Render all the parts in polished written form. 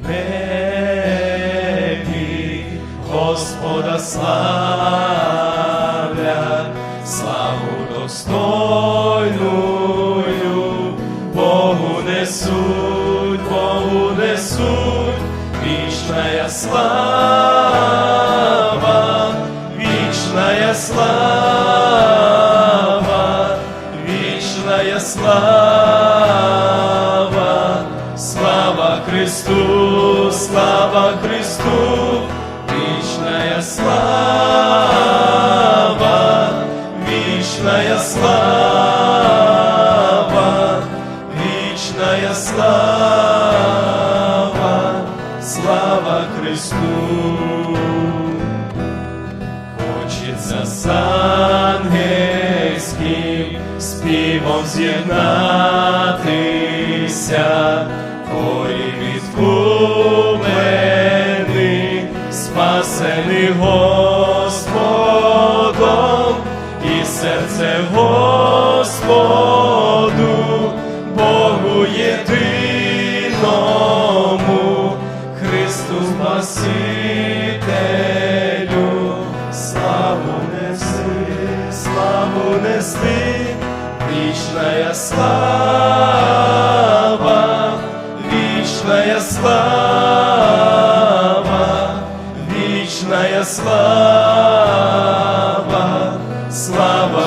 небі Господа славлять, славу достойную Богу несуть, вечная слава, вечная слава, вечная слава, слава Христу, вечная слава, вечная слава, вечная слава, слава Христу. Хочеться з ангельським співом з'єднатися, хорі відкуплених, спасених Господом, і серце Господу, Богу єдиному, Христу Спасителю, славу нести, вечная слава, вечная слава, вечная слава, слава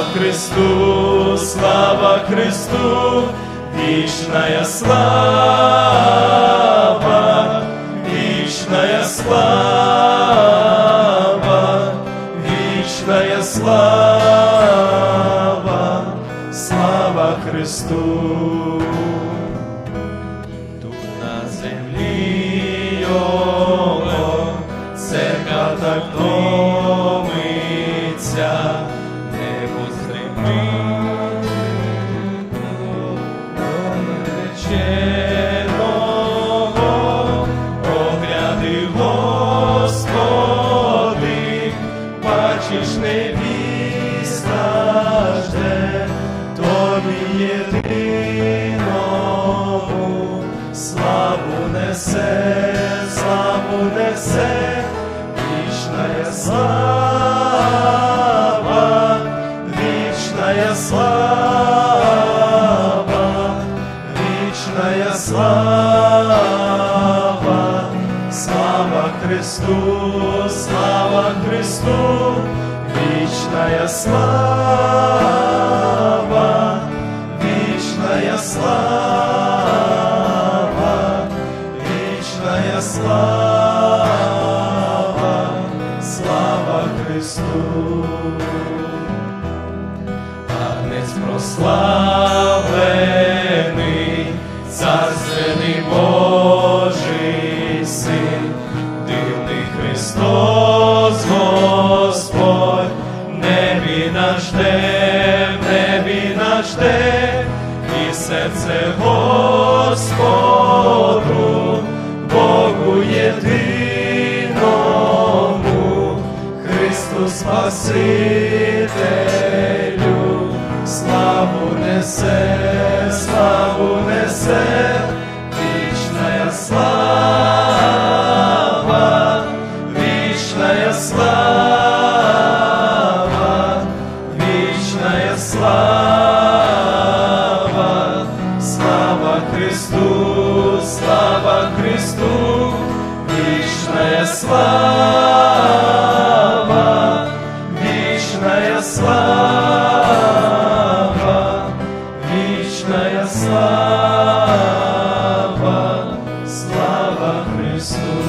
Христу, вечная слава, вечная слава, вечная слава, слава Христу. Тут на землі Його церква так томиться, небо стримить реченого, огляди Господи, бачиш невіста жде, тобі єдиному славу несе, вечная слава, вечная слава, вечная слава, слава Христу, вечная слава, вечная слава, вечная слава, слава Христу. Агнець прославлений, царственний Божий Син, дивний Христос Господь, в небі наш жде, і серце Господу, Богу єдиному, Христу Спасителю, славу несе, вечная слава, вечная слава, вечная слава, слава Христу, вечная слава, вечная слава, вечная слава, слава Христу.